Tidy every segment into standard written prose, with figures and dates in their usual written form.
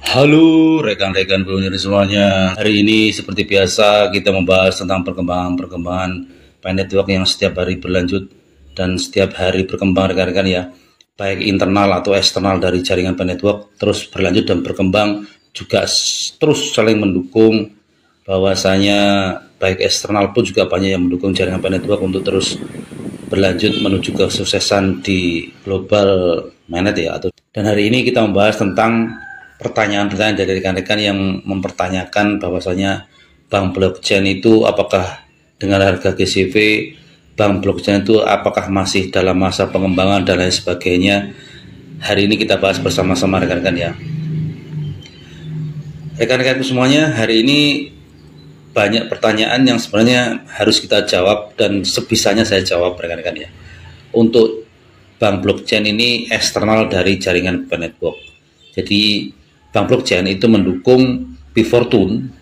Halo rekan-rekan pionir semuanya. Hari ini seperti biasa kita membahas tentang perkembangan network yang setiap hari berlanjut dan setiap hari berkembang rekan-rekan ya. Baik internal atau eksternal dari jaringan network terus berlanjut dan berkembang, juga terus saling mendukung. Bahwasanya baik eksternal pun juga banyak yang mendukung jaringan network untuk terus berlanjut menuju kesuksesan di global mainnet ya. Dan hari ini kita membahas tentang pertanyaan-pertanyaan dari rekan-rekan yang mempertanyakan bahwasanya bank blockchain itu apakah dengan harga GCV, bank blockchain itu apakah masih dalam masa pengembangan dan lain sebagainya. Hari ini kita bahas bersama-sama rekan-rekan ya. Rekan-rekan semuanya, hari ini banyak pertanyaan yang sebenarnya harus kita jawab dan sebisanya saya jawab rekan-rekan ya. Untuk bank blockchain ini eksternal dari jaringan network. Jadi bank blockchain itu mendukung P-Fortune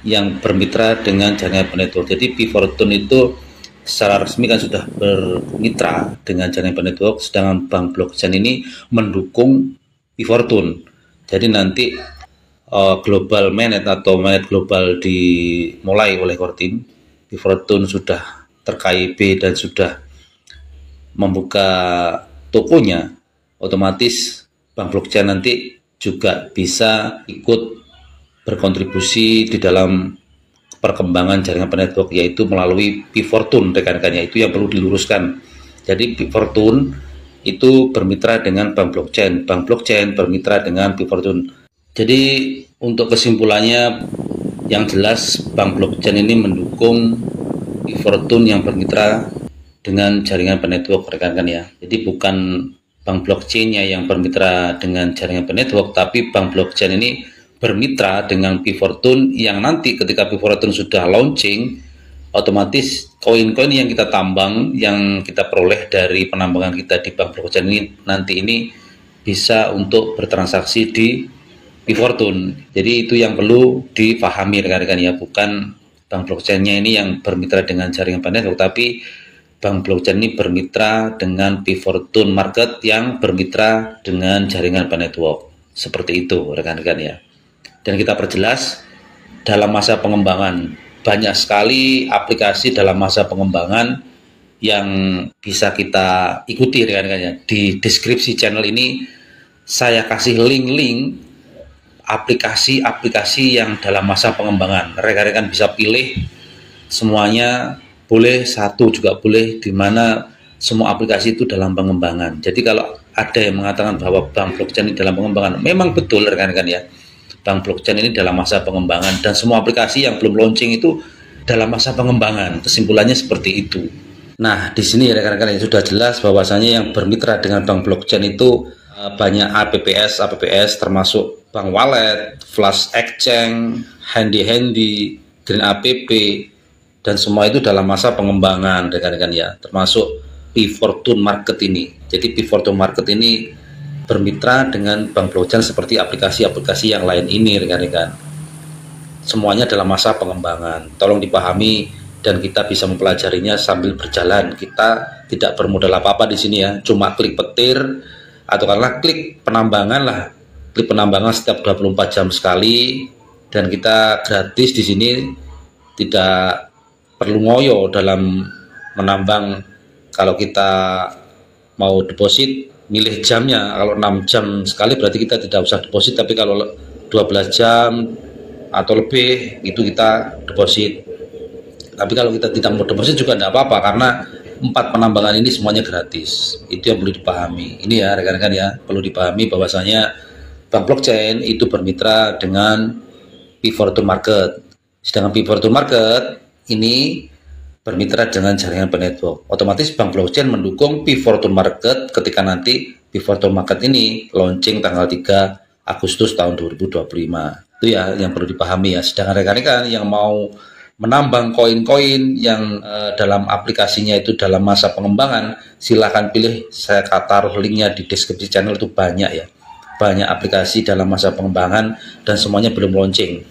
yang bermitra dengan jaringan network. Jadi P-Fortune itu secara resmi kan sudah bermitra dengan jaringan network, sedangkan bank blockchain ini mendukung P-Fortune. Jadi nanti global mainnet atau mainnet global dimulai oleh core team, P-Fortune sudah ter-KIB dan sudah membuka tokonya, otomatis bank blockchain nanti juga bisa ikut berkontribusi di dalam perkembangan jaringan network, yaitu melalui P-Fortune rekan-rekannya. Itu yang perlu diluruskan. Jadi P-Fortune itu bermitra dengan bank blockchain bermitra dengan P-Fortune. Jadi untuk kesimpulannya yang jelas, bank blockchain ini mendukung P-Fortune yang bermitra dengan jaringan network rekan-rekan ya. Jadi bukan bank blockchainnya yang bermitra dengan jaringan network, tapi bank blockchain ini bermitra dengan P-Fortune yang nanti ketika P-Fortune sudah launching, otomatis koin-koin yang kita tambang, yang kita peroleh dari penambangan kita di bank blockchain ini nanti ini bisa untuk bertransaksi di P-Fortune. Jadi itu yang perlu dipahami rekan-rekan ya, bukan bank blockchainnya ini yang bermitra dengan jaringan network, tapi bank blockchain ini bermitra dengan P-Fortune Market yang bermitra dengan jaringan network. Seperti itu rekan-rekan ya. Dan kita perjelas, dalam masa pengembangan banyak sekali aplikasi dalam masa pengembangan yang bisa kita ikuti rekan-rekan ya. Di deskripsi channel ini saya kasih link-link aplikasi-aplikasi yang dalam masa pengembangan. Rekan-rekan bisa pilih semuanya, boleh satu juga boleh, di mana semua aplikasi itu dalam pengembangan. Jadi kalau ada yang mengatakan bahwa bank blockchain ini dalam pengembangan, memang betul rekan-rekan ya, bank blockchain ini dalam masa pengembangan dan semua aplikasi yang belum launching itu dalam masa pengembangan. Kesimpulannya seperti itu. Nah, di sini rekan-rekan ya sudah jelas bahwasanya yang bermitra dengan bank blockchain itu banyak APPS termasuk bank wallet, flash exchange, handy, green app, dan semua itu dalam masa pengembangan rekan-rekan ya, termasuk P-Fortune Market ini. Jadi P-Fortune Market ini bermitra dengan bank blockchain seperti aplikasi-aplikasi yang lain ini rekan-rekan. Semuanya dalam masa pengembangan. Tolong dipahami dan kita bisa mempelajarinya sambil berjalan. Kita tidak bermodal apa-apa di sini ya, cuma klik petir atau karena klik penambangan lah. Klik penambangan setiap 24 jam sekali, dan kita gratis di sini, tidak perlu ngoyo dalam menambang. Kalau kita mau deposit, milih jamnya. Kalau 6 jam sekali berarti kita tidak usah deposit, tapi kalau 12 jam atau lebih itu kita deposit. Tapi kalau kita tidak mau deposit juga tidak apa-apa, karena 4 penambangan ini semuanya gratis. Itu yang perlu dipahami. Ini ya rekan-rekan ya, perlu dipahami bahwasanya bank blockchain itu bermitra dengan P-Fortune Market. Sedangkan P-Fortune Market ini bermitra dengan jaringan network. Otomatis bank blockchain mendukung P-Fortune Market ketika nanti P-Fortune Market ini launching tanggal 3 Agustus tahun 2025. Itu ya yang perlu dipahami ya. Sedangkan rekan-rekan yang mau menambang koin-koin yang dalam aplikasinya itu dalam masa pengembangan, silahkan pilih. Saya taruh linknya di deskripsi channel, itu banyak ya, banyak aplikasi dalam masa pengembangan dan semuanya belum launching.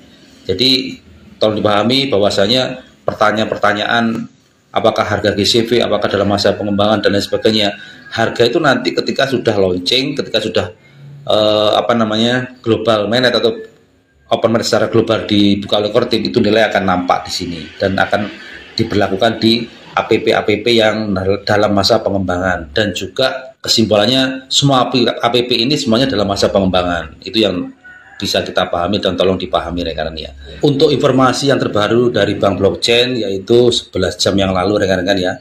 Jadi tolong dipahami bahwasanya pertanyaan-pertanyaan apakah harga GCV, apakah dalam masa pengembangan dan lain sebagainya, harga itu nanti ketika sudah launching, ketika sudah apa namanya, global mainnet atau open mainnet secara global dibuka oleh core team, itu nilai akan nampak di sini dan akan diberlakukan di APP yang dalam masa pengembangan. Dan juga kesimpulannya semua APP ini semuanya dalam masa pengembangan. Itu yang bisa kita pahami dan tolong dipahami rekan-rekan ya. Untuk informasi yang terbaru dari Bank Blockchain, yaitu 11 jam yang lalu rekan-rekan ya,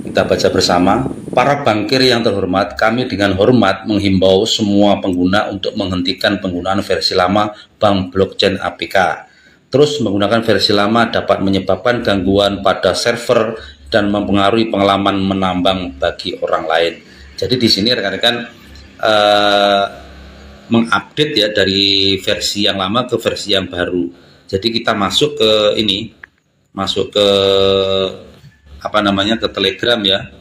kita baca bersama. Para bankir yang terhormat, kami dengan hormat menghimbau semua pengguna untuk menghentikan penggunaan versi lama Bank Blockchain APK. Terus menggunakan versi lama dapat menyebabkan gangguan pada server dan mempengaruhi pengalaman menambang bagi orang lain. Jadi di sini rekan-rekan mengupdate ya dari versi yang lama ke versi yang baru. Jadi kita masuk ke ini, masuk ke apa namanya, ke Telegram ya.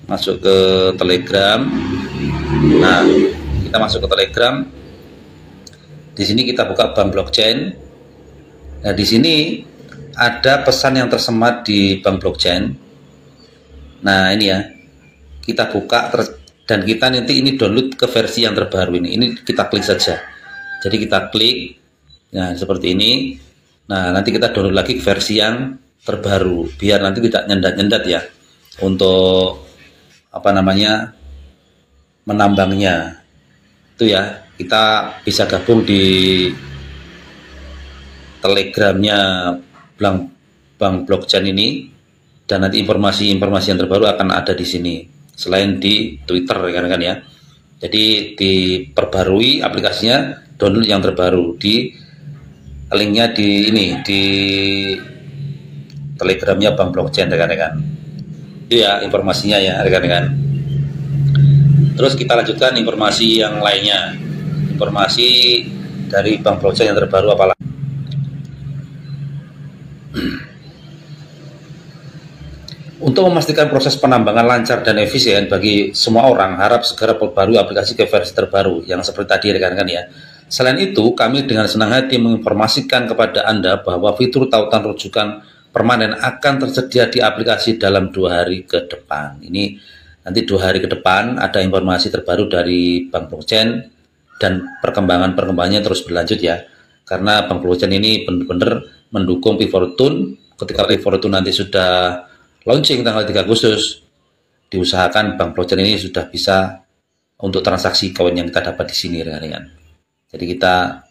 Masuk ke Telegram. Nah, kita masuk ke Telegram. Di sini kita buka Bank Blockchain. Nah, di sini ada pesan yang tersemat di Bank Blockchain. Nah, ini ya. Kita buka dan kita nanti ini download ke versi yang terbaru ini. Ini kita klik saja. Jadi kita klik. Nah, seperti ini. Nah, nanti kita download lagi ke versi yang terbaru biar nanti tidak nyendat-nyendat ya untuk apa namanya, menambangnya. Itu ya, kita bisa gabung di Telegramnya Bank Blockchain ini, dan nanti informasi-informasi yang terbaru akan ada di sini selain di Twitter rekan-rekan ya. Jadi diperbarui aplikasinya, download yang terbaru, di linknya di ini di Telegramnya Bank Blockchain rekan-rekan. Itu ya informasinya ya rekan-rekan. Terus kita lanjutkan informasi yang lainnya. Informasi dari Bank Blockchain yang terbaru apalagi. Untuk memastikan proses penambangan lancar dan efisien bagi semua orang, harap segera perbarui aplikasi ke versi terbaru yang seperti tadi rekan-rekan ya. Selain itu, kami dengan senang hati menginformasikan kepada Anda bahwa fitur tautan rujukan permanen akan tersedia di aplikasi dalam 2 hari ke depan. Ini nanti 2 hari ke depan ada informasi terbaru dari Bank Blockchain, dan perkembangannya terus berlanjut ya. Karena Bank Blockchain ini benar-benar mendukung P4Tune. Ketika P4Tune nanti sudah launching tanggal 3 Agustus, diusahakan Bank Blockchain ini sudah bisa untuk transaksi koin yang kita dapat di sini rekan-rekan. Jadi kita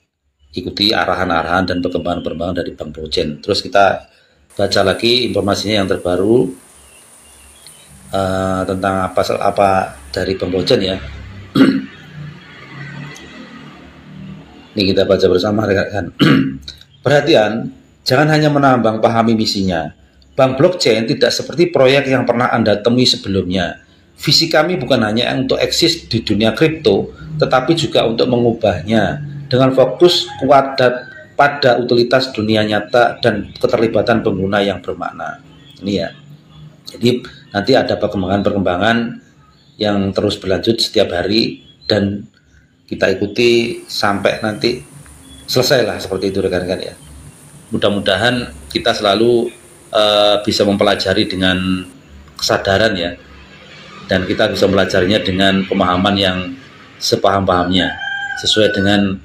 ikuti arahan-arahan dan perkembangan dari Bank Blockchain. Terus kita baca lagi informasinya yang terbaru tentang apa dari Bank Blockchain ya. Ini kita baca bersama rekan-rekan. Perhatian, jangan hanya menambang, pahami misinya. Bank Blockchain tidak seperti proyek yang pernah Anda temui sebelumnya. Visi kami bukan hanya untuk eksis di dunia kripto, tetapi juga untuk mengubahnya dengan fokus kuat pada utilitas dunia nyata dan keterlibatan pengguna yang bermakna. Ini ya. Jadi nanti ada perkembangan yang terus berlanjut setiap hari, dan kita ikuti sampai nanti selesai lah, seperti itu rekan-rekan ya. Mudah-mudahan kita selalu bisa mempelajari dengan kesadaran ya, dan kita bisa mempelajarinya dengan pemahaman yang sepaham-pahamnya sesuai dengan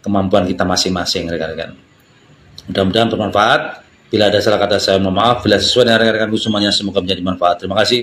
kemampuan kita masing-masing rekan-rekan. Mudah-mudahan bermanfaat. Bila ada salah kata saya mohon maaf. Bila sesuai dengan rekan-rekanku semuanya, semoga menjadi manfaat. Terima kasih.